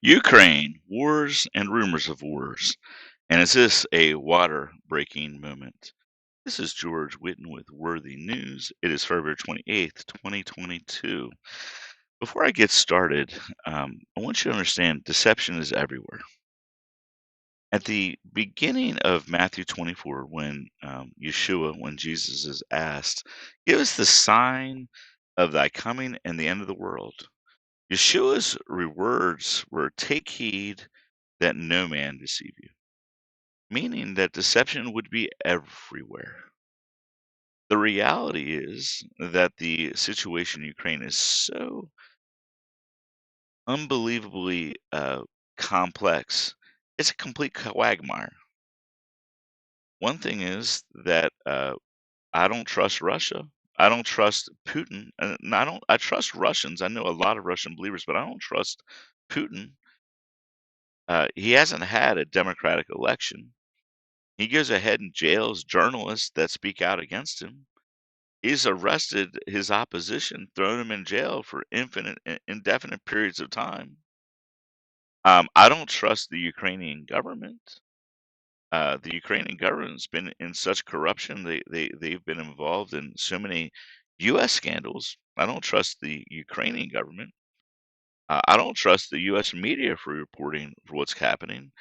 Ukraine, wars and rumors of wars. And is this a water breaking moment? This is George Whitten with Worthy News. It is February 28th, 2022. Before I get started, I want you to understand deception is everywhere. At the beginning of Matthew 24, when Jesus is asked, give us the sign of thy coming and the end of the world. Yeshua's words were, take heed that no man deceive you, meaning that deception would be everywhere. The reality is that the situation in Ukraine is so unbelievably complex. It's a complete quagmire. One thing is that I don't trust Russia. I don't trust Putin. And I don't. I trust Russians. I know a lot of Russian believers, but I don't trust Putin. He hasn't had a democratic election. He goes ahead and jails journalists that speak out against him. He's arrested his opposition, thrown him in jail for indefinite periods of time. I don't trust the Ukrainian government. The Ukrainian government's been in such corruption. They've been involved in so many U.S. scandals. I don't trust the Ukrainian government. I don't trust the U.S. media for reporting for what's happening.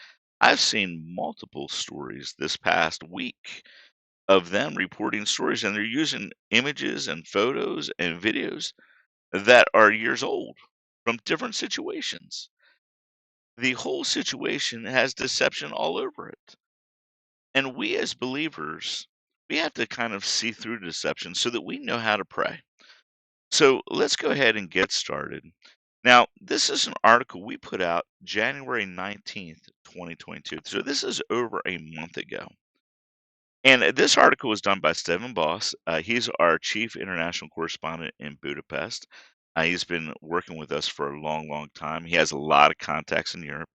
I've seen multiple stories this past week of them reporting stories, and they're using images and photos and videos that are years old from different situations. The whole situation has deception all over it. And we as believers, we have to kind of see through deception so that we know how to pray. So let's go ahead and get started. Now, this is an article we put out January 19th, 2022. So this is over a month ago. And this article was done by Stephen Boss. He's our chief international correspondent in Budapest. He's been working with us for a long, long time. He has a lot of contacts in Europe.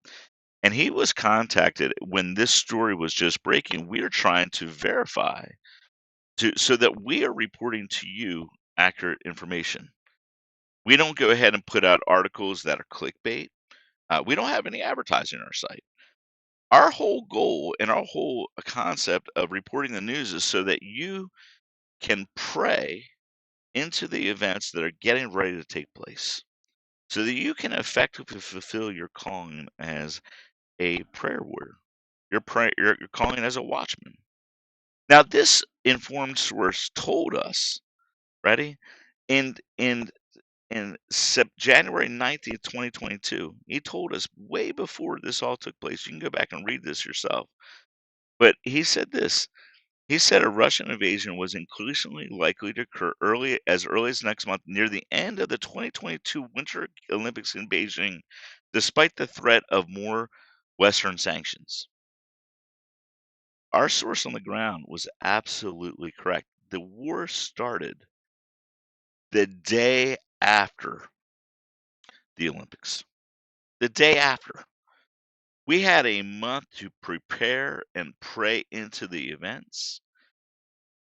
And he was contacted when this story was just breaking. We are trying to verify so that we are reporting to you accurate information. We don't go ahead and put out articles that are clickbait. We don't have any advertising on our site. Our whole goal and our whole concept of reporting the news is so that you can pray into the events that are getting ready to take place so that you can effectively fulfill your calling as a prayer warrior, your calling as a watchman. Now, this informed source told us, ready, in January 19th, 2022, he told us way before this all took place. You can go back and read this yourself. But he said this. He said a Russian invasion was increasingly likely to occur early as next month, near the end of the 2022 Winter Olympics in Beijing, despite the threat of more Western sanctions. Our source on the ground was absolutely correct. The war started the day after the Olympics. The day after. We had a month to prepare and pray into the events.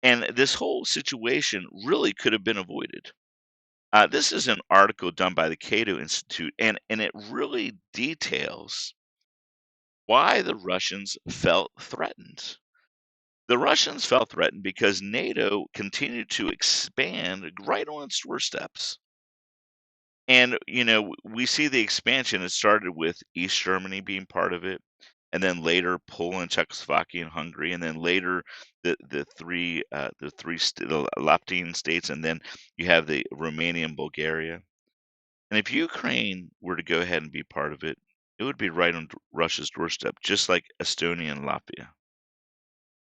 And this whole situation really could have been avoided. This is an article done by the Cato Institute, and it really details why the Russians felt threatened. The Russians felt threatened because NATO continued to expand right on its doorsteps. And, we see the expansion. It started with East Germany being part of it, and then later Poland, Czechoslovakia, and Hungary, and then later the Latvian states, and then you have the Romania and Bulgaria. And if Ukraine were to go ahead and be part of it, it would be right on Russia's doorstep, just like Estonia and Latvia.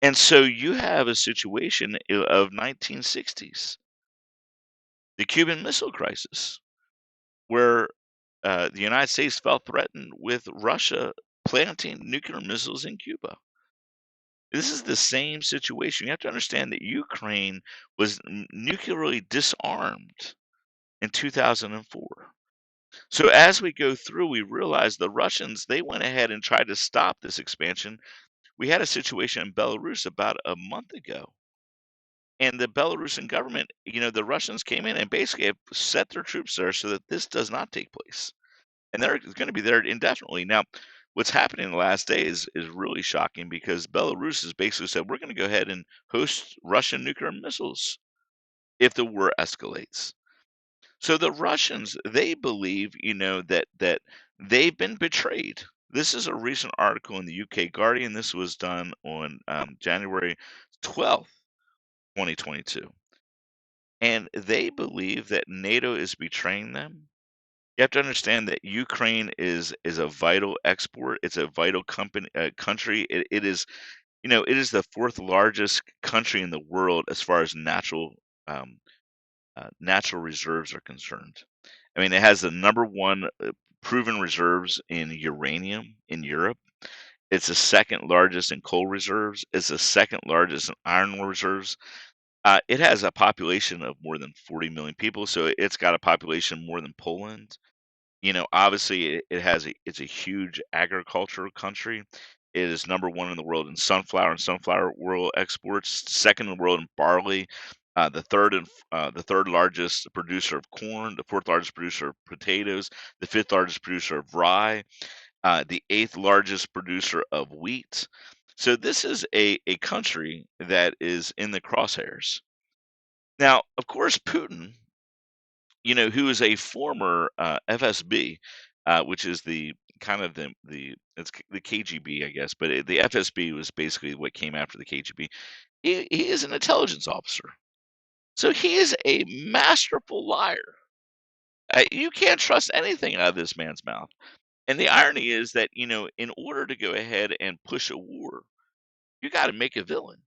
And so you have a situation of 1960s, the Cuban Missile Crisis, where the United States felt threatened with Russia planting nuclear missiles in Cuba. This is the same situation. You have to understand that Ukraine was nuclearly disarmed in 2004. So as we go through, we realize the Russians, they went ahead and tried to stop this expansion. We had a situation in Belarus about a month ago. And the Belarusian government, the Russians came in and basically have set their troops there so that this does not take place. and they're going to be there indefinitely. Now, what's happening in the last days is really shocking because Belarus has basically said we're going to go ahead and host Russian nuclear missiles if the war escalates. So the Russians, they believe, that they've been betrayed. This is a recent article in the UK Guardian. This was done on January 12th, 2022. And they believe that NATO is betraying them. You have to understand that Ukraine is a vital export. It's a vital country. It is, it is the fourth largest country in the world as far as um, natural reserves are concerned. I mean, it has the number one proven reserves in uranium in Europe. It's the second largest in coal reserves. It's the second largest in iron ore reserves. It has a population of more than 40 million people, so it's got a population more than Poland. Obviously, it's a huge agricultural country. It is number one in the world in sunflower and sunflower oil exports, second in the world in barley, the third largest producer of corn, the fourth largest producer of potatoes, the fifth largest producer of rye, the eighth largest producer of wheat. So this is a country that is in the crosshairs. Now, of course, Putin, who is a former FSB, which is the kind of the KGB, I guess, but the FSB was basically what came after the KGB. He is an intelligence officer, so he is a masterful liar. You can't trust anything out of this man's mouth. And the irony is that in order to go ahead and push a war, you got to make a villain.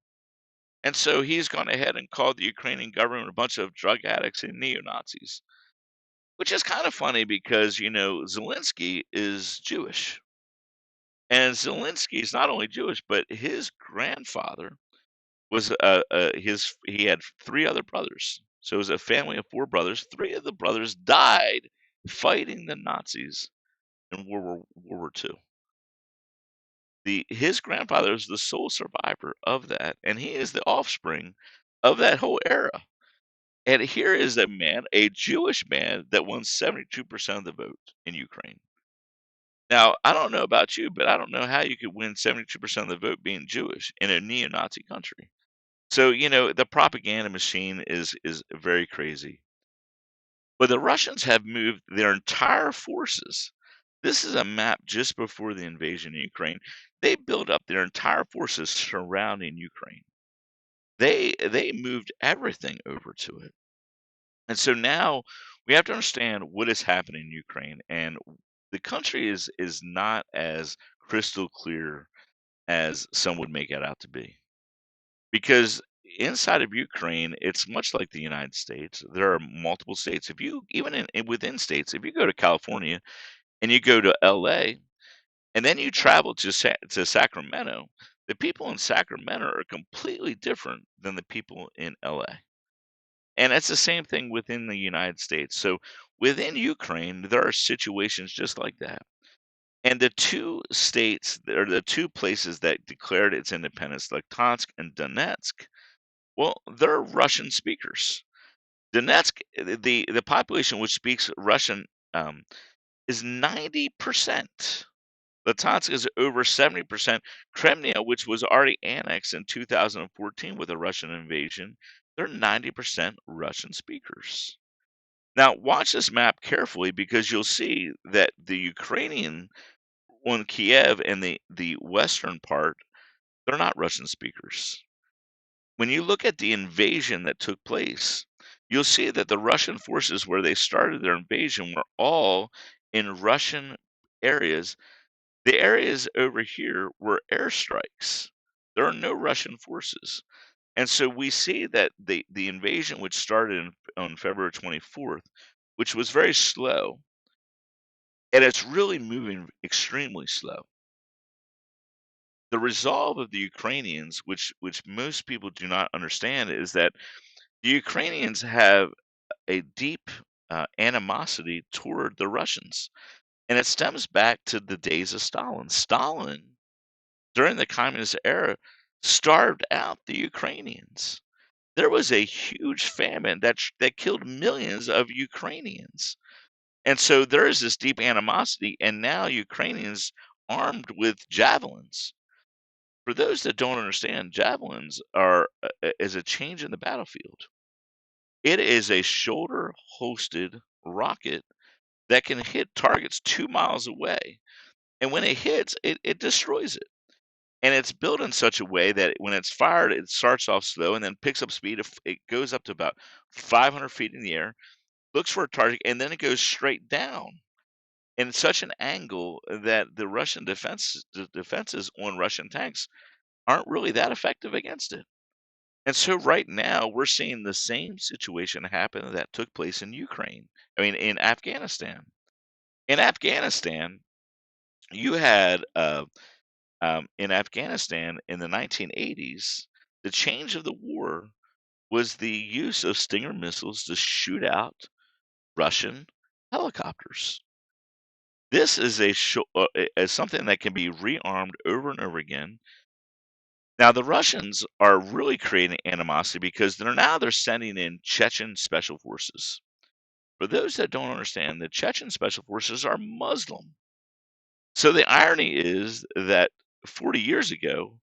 And so he's gone ahead and called the Ukrainian government a bunch of drug addicts and neo Nazis. Which is kind of funny because, Zelensky is Jewish. And Zelensky is not only Jewish, but his grandfather was he had three other brothers. So it was a family of four brothers. Three of the brothers died fighting the Nazis in World War II. His grandfather is the sole survivor of that, and he is the offspring of that whole era. And here is a man, a Jewish man, that won 72% of the vote in Ukraine. Now, I don't know about you, but I don't know how you could win 72% of the vote being Jewish in a neo-Nazi country. So, the propaganda machine is very crazy. But the Russians have moved their entire forces. This is a map just before the invasion of Ukraine. They built up their entire forces surrounding Ukraine. They moved everything over to it. And so now we have to understand what is happening in Ukraine, and the country is not as crystal clear as some would make it out to be. Because inside of Ukraine, it's much like the United States. There are multiple states. If you even within states, if you go to California and you go to LA and then you travel to Sacramento, the people in Sacramento are completely different than the people in LA. And it's the same thing within the United States. So within Ukraine, there are situations just like that. And the two states, or the two places that declared its independence, like Luhansk and Donetsk, well, they're Russian speakers. Donetsk, the population which speaks Russian is 90%. Luhansk is over 70%. Crimea, which was already annexed in 2014 with a Russian invasion, they're 90% Russian speakers. Now, watch this map carefully because you'll see that the Ukrainian on Kiev and the western part, they're not Russian speakers. When you look at the invasion that took place, you'll see that the Russian forces, where they started their invasion, were all in Russian areas. The areas over here were airstrikes. There are no Russian forces. And so we see that the invasion, which started on February 24th, which was very slow, and it's really moving extremely slow. The resolve of the Ukrainians, which most people do not understand, is that the Ukrainians have a deep animosity toward the Russians, and it stems back to the days of Stalin. Stalin, during the communist era, starved out the Ukrainians. There was a huge famine that killed millions of Ukrainians. And so there is this deep animosity, and now Ukrainians armed with javelins. For those that don't understand, javelins are is a change in the battlefield. It is a shoulder-hosted rocket that can hit targets 2 miles away, and when it hits, it destroys it. And it's built in such a way that when it's fired, it starts off slow and then picks up speed. It goes up to about 500 feet in the air, looks for a target, and then it goes straight down in such an angle that the Russian defenses on Russian tanks aren't really that effective against it. And so right now we're seeing the same situation happen that took place in Ukraine. I mean, in Afghanistan. In Afghanistan, you had in Afghanistan in the 1980s, the change of the war was the use of Stinger missiles to shoot out Russian helicopters. This is is something that can be rearmed over and over again. Now the Russians are really creating animosity because they're sending in Chechen special forces. For those that don't understand, the Chechen special forces are Muslim. So the irony is that 40 years ago,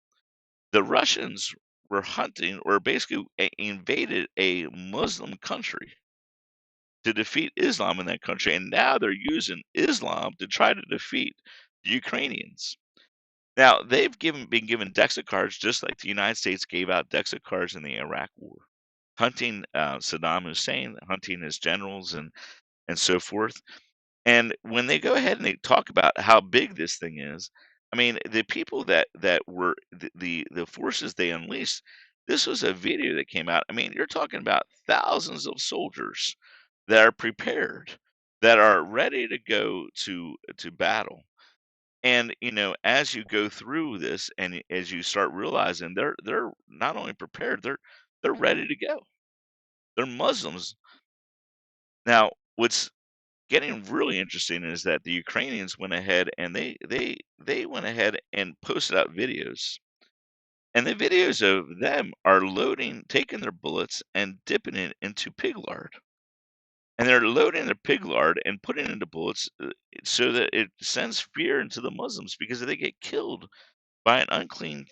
the Russians were hunting or basically invaded a Muslim country to defeat Islam in that country, and now they're using Islam to try to defeat the Ukrainians. Now they've been given Dexa cards just like the United States gave out Dexa cards in the Iraq War, hunting Saddam Hussein, hunting his generals, and so forth. And when they go ahead and they talk about how big this thing is, I mean, the people that were the forces they unleashed, this was a video that came out. I mean, you're talking about thousands of soldiers that are prepared, that are ready to go to battle. And as you go through this, and as you start realizing they're not only prepared, they're ready to go. They're Muslims. Now, what's getting really interesting is that the Ukrainians went ahead and they went ahead and posted out videos. And the videos of them are taking their bullets and dipping it into pig lard. And they're loading their pig lard and putting it into bullets so that it sends fear into the Muslims because if they get killed by an unclean,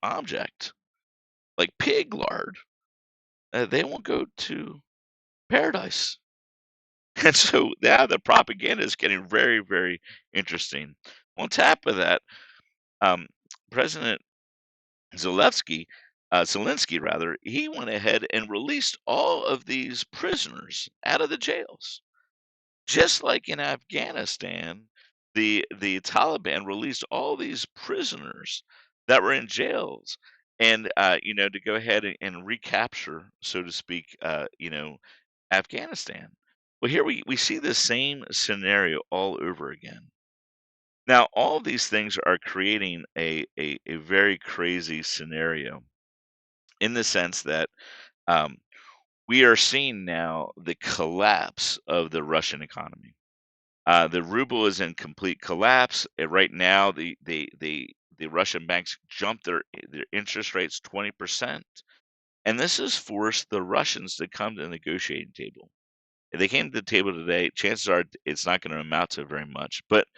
object like pig lard, they won't go to paradise. And so now the propaganda is getting very, very interesting. On top of that, um, President Zelensky rather, he went ahead and released all of these prisoners out of the jails. Just like in Afghanistan, the Taliban released all these prisoners that were in jails, and to go ahead and recapture, so to speak, Afghanistan. Well, here we see the same scenario all over again. Now, all these things are creating a very crazy scenario in the sense that um, we are seeing now the collapse of the Russian economy. The ruble is in complete collapse. Right now, the Russian banks jumped their interest rates 20%, and this has forced the Russians to come to the negotiating table. If they came to the table today, chances are it's not going to amount to very much. But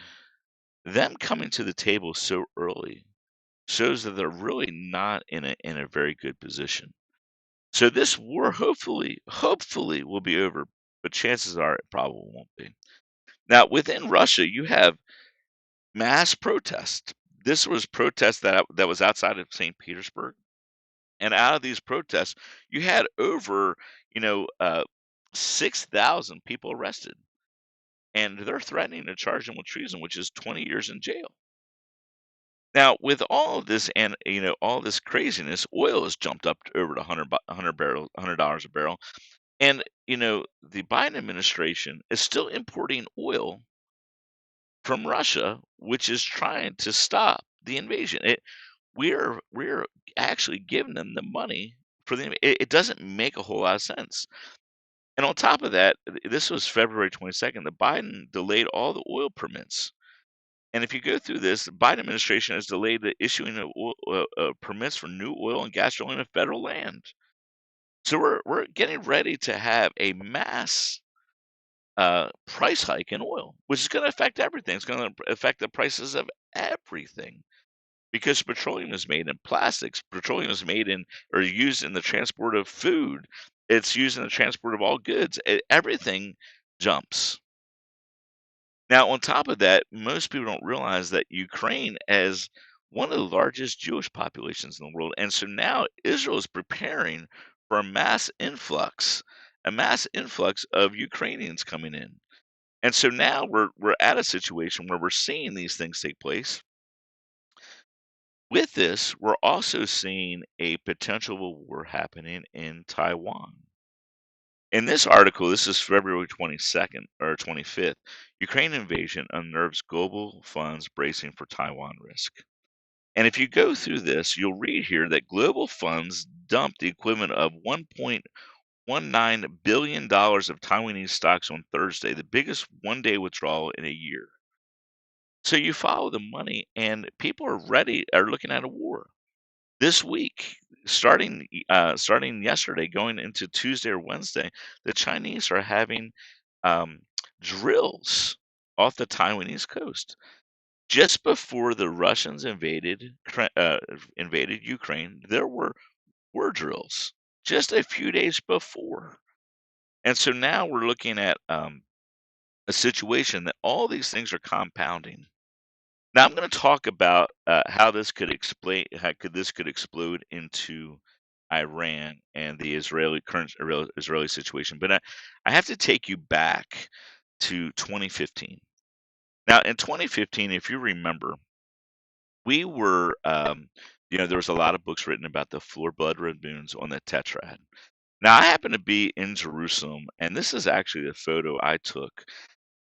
them coming to the table so early shows that they're really not in a very good position. So this war hopefully will be over, but chances are it probably won't be. Now within Russia, you have mass protest. This was protest that was outside of St. Petersburg, and out of these protests, you had over 6,000 people arrested, and they're threatening to charge them with treason, which is 20 years in jail. Now, with all of this and all this craziness, oil has jumped up to over to 100 dollars a barrel, and the Biden administration is still importing oil from Russia, which is trying to stop the invasion. We're actually giving them the money for it doesn't make a whole lot of sense. And on top of that, this was February 22nd. The Biden delayed all the oil permits. And if you go through this, the Biden administration has delayed the issuing of permits for new oil and gas drilling on federal land. So we're getting ready to have a mass price hike in oil, which is going to affect everything. It's going to affect the prices of everything because petroleum is made in plastics. Petroleum is made in or used in the transport of food. It's used in the transport of all goods. Everything jumps. Now, on top of that, most people don't realize that Ukraine has one of the largest Jewish populations in the world. And so now Israel is preparing for a mass influx of Ukrainians coming in. And so now we're at a situation where we're seeing these things take place. With this, we're also seeing a potential war happening in Taiwan. In this article, this is February 22nd or 25th. Ukraine invasion unnerves global funds bracing for Taiwan risk. And if you go through this, you'll read here that global funds dumped the equivalent of $1.19 billion of Taiwanese stocks on Thursday, the biggest one-day withdrawal in a year. So you follow the money, and people are looking at a war. This week, starting yesterday, going into Tuesday or Wednesday, the Chinese are having um, drills off the Taiwanese coast. Just before the Russians invaded Ukraine, there were drills just a few days before, and so now we're looking at a situation that all these things are compounding. Now I'm going to talk about how this could explode into Iran and the Israeli situation. But I have to take you back to 2015. Now in 2015, if you remember, we were there was a lot of books written about the four blood red moons on the Tetrad. Now I happen to be in Jerusalem, and this is actually the photo I took.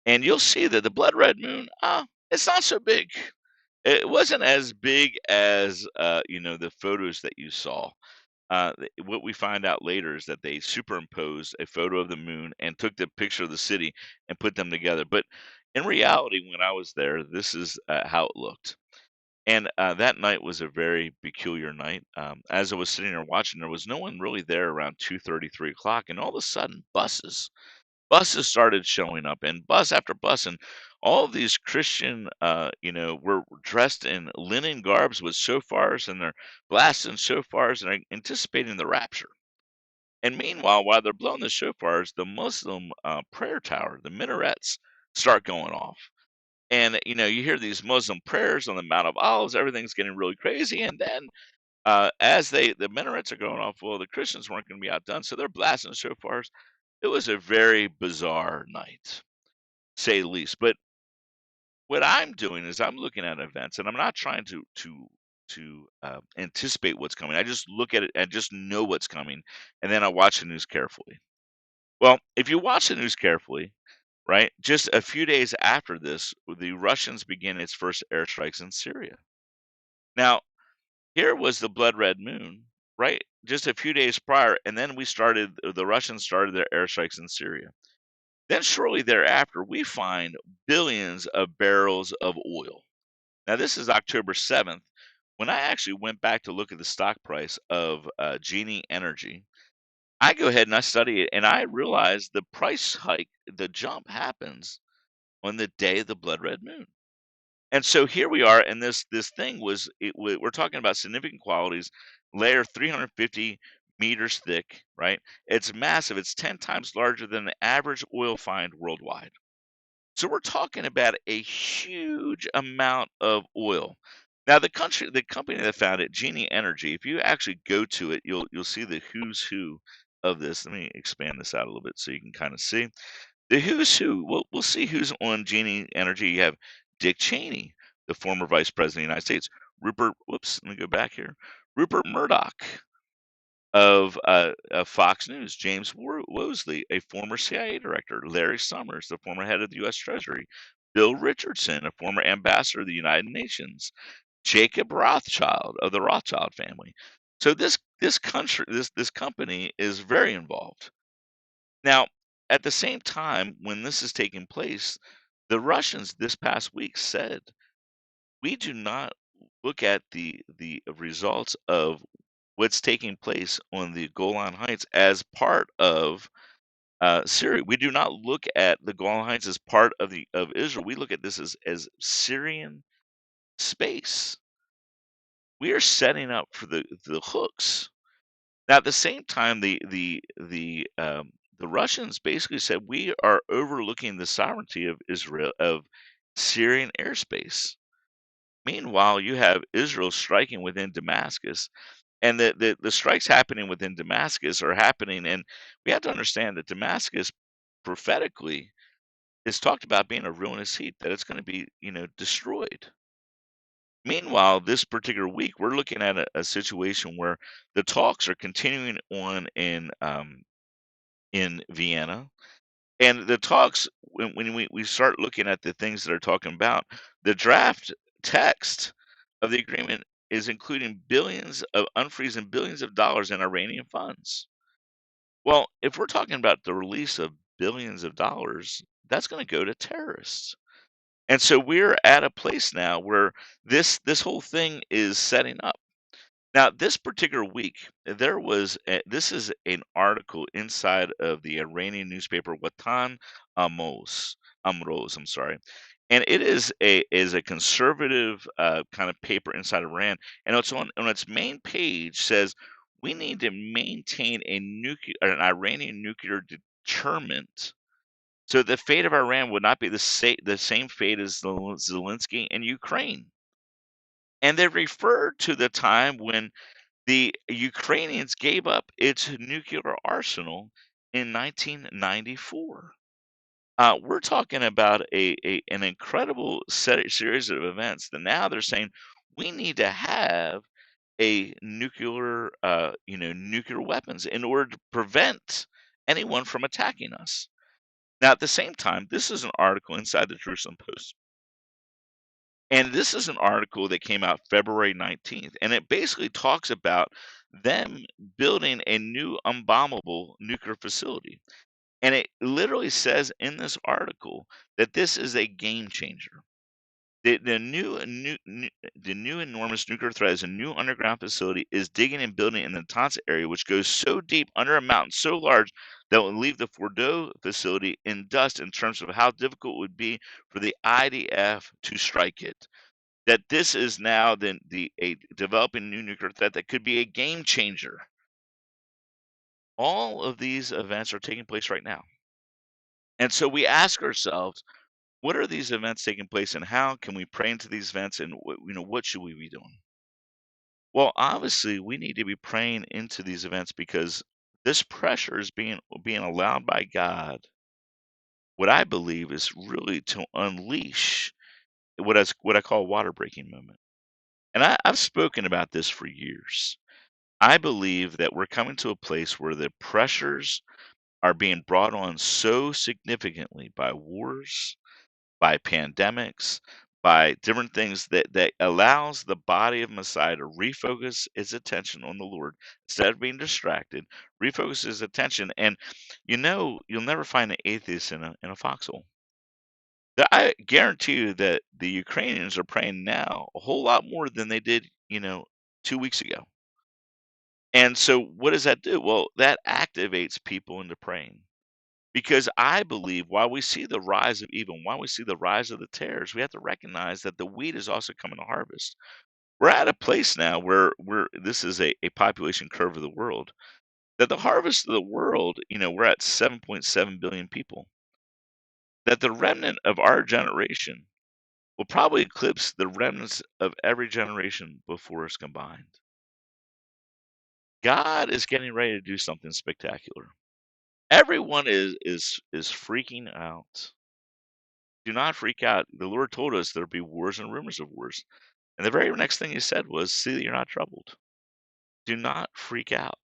And you'll see that the blood red moon, it's not so big. It wasn't as big as, the photos that you saw. What we find out later is that they superimposed a photo of the moon and took the picture of the city and put them together. But in reality, when I was there, this is how it looked. And that night was a very peculiar night. As I was sitting there watching, there was no one really there around 2:30, 3 o'clock, and all of a sudden, buses started showing up, and bus after bus, and all of these Christian, were dressed in linen garbs with shofars, and they're blasting shofars and are anticipating the rapture. And meanwhile, while they're blowing the shofars, the Muslim prayer tower, the minarets, start going off. And you hear these Muslim prayers on the Mount of Olives. Everything's getting really crazy, and then as the minarets are going off, well, the Christians weren't going to be outdone, so they're blasting shofars. It was a very bizarre night, say the least. But what I'm doing is I'm looking at events, and I'm not trying to anticipate what's coming. I just look at it and just know what's coming, and then I watch the news carefully. Well, if you watch the news carefully, right, just a few days after this, the Russians begin its first airstrikes in Syria. Now, here was the blood red moon, right, just a few days prior, and then the Russians started their airstrikes in Syria. Then shortly thereafter, we find billions of barrels of oil. Now, this is October 7th. When I actually went back to look at the stock price of Genie Energy, I go ahead and I study it, and I realize the price hike, the jump happens on the day of the blood red moon. And so here we are, and this thing we're talking about significant qualities, layer 350 meters thick, right? It's massive. It's 10 times larger than the average oil find worldwide. So we're talking about a huge amount of oil. Now the company that found it, Genie Energy, if you actually go to it, you'll see the who's who of this. Let me expand this out a little bit so you can kind of see. The who's who, we'll see who's on Genie Energy. You have Dick Cheney, the former vice president of the United States. Let me go back here. Rupert Murdoch of Fox News, James Wosley, a former CIA director, Larry Summers, the former head of the U.S. Treasury, Bill Richardson, a former ambassador of the United Nations, Jacob Rothschild of the Rothschild family. So this company is very involved. Now, at the same time, when this is taking place, the Russians this past week said, we do not look at the results of what's taking place on the Golan Heights as part of Syria. We do not look at the Golan Heights as part of Israel. We look at this as Syrian space. We are setting up for the hooks. Now, at the same time, the Russians basically said we are overlooking the sovereignty of Israel of Syrian airspace. Meanwhile, you have Israel striking within Damascus, and the strikes happening within Damascus are happening, and we have to understand that Damascus prophetically is talked about being a ruinous heap, that it's going to be, destroyed. Meanwhile, this particular week, we're looking at a situation where the talks are continuing on in Vienna, and the talks when we start looking at the things that are talking about, the draft text of the agreement is including billions of unfreezing billions of dollars in Iranian funds. Well, if we're talking about the release of billions of dollars, that's going to go to terrorists. And so we're at a place now where this whole thing is setting up. Now, this particular week, this is an article inside of the Iranian newspaper Watan Amroz, I'm sorry. And it is a conservative kind of paper inside Iran, and it's on its main page says we need to maintain an Iranian nuclear deterrent so the fate of Iran would not be the same fate as Zelensky and Ukraine. And they referred to the time when the Ukrainians gave up its nuclear arsenal in 1994. We're talking about an incredible series of events that now they're saying we need to have a nuclear weapons in order to prevent anyone from attacking us. Now, at the same time, this is an article inside the Jerusalem Post. And this is an article that came out February 19th, and it basically talks about them building a new unbombable nuclear facility. And it literally says in this article that this is a game changer. The new enormous nuclear threat is a new underground facility is digging and building in the Natanz area, which goes so deep under a mountain so large that will leave the Fordo facility in dust in terms of how difficult it would be for the IDF to strike it. That this is now a developing new nuclear threat that could be a game changer. All of these events are taking place right now. And so we ask ourselves, what are these events taking place and how can we pray into these events and what should we be doing? Well, obviously we need to be praying into these events because this pressure is being allowed by God. What I believe is really to unleash what I call a water breaking moment. And I've spoken about this for years. I believe that we're coming to a place where the pressures are being brought on so significantly by wars, by pandemics, by different things that allows the body of Messiah to refocus its attention on the Lord instead of being distracted, refocus his attention. And you'll never find an atheist in a foxhole. I guarantee you that the Ukrainians are praying now a whole lot more than they did, 2 weeks ago. And so what does that do? Well, that activates people into praying. Because I believe while we see the rise of evil, while we see the rise of the tares, we have to recognize that the wheat is also coming to harvest. We're at a place now where this is a population curve of the world, that the harvest of the world, we're at 7.7 billion people. That the remnant of our generation will probably eclipse the remnants of every generation before us combined. God is getting ready to do something spectacular. Everyone is freaking out. Do not freak out. The Lord told us there'd be wars and rumors of wars. And the very next thing he said was, see that you're not troubled. Do not freak out.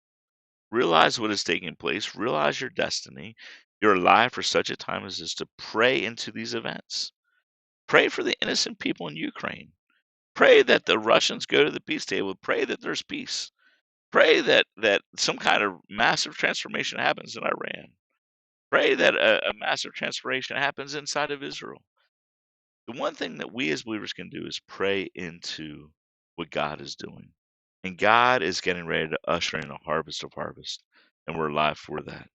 Realize what is taking place. Realize your destiny. You're alive for such a time as this to pray into these events. Pray for the innocent people in Ukraine. Pray that the Russians go to the peace table. Pray that there's peace. Pray that some kind of massive transformation happens in Iran. Pray that a massive transformation happens inside of Israel. The one thing that we as believers can do is pray into what God is doing. And God is getting ready to usher in a harvest of harvest. And we're alive for that.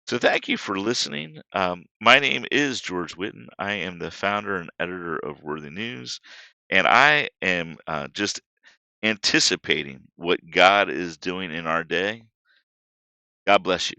So thank you for listening. My name is George Witten. I am the founder and editor of Worthy News, and I am just anticipating what God is doing in our day. God bless you.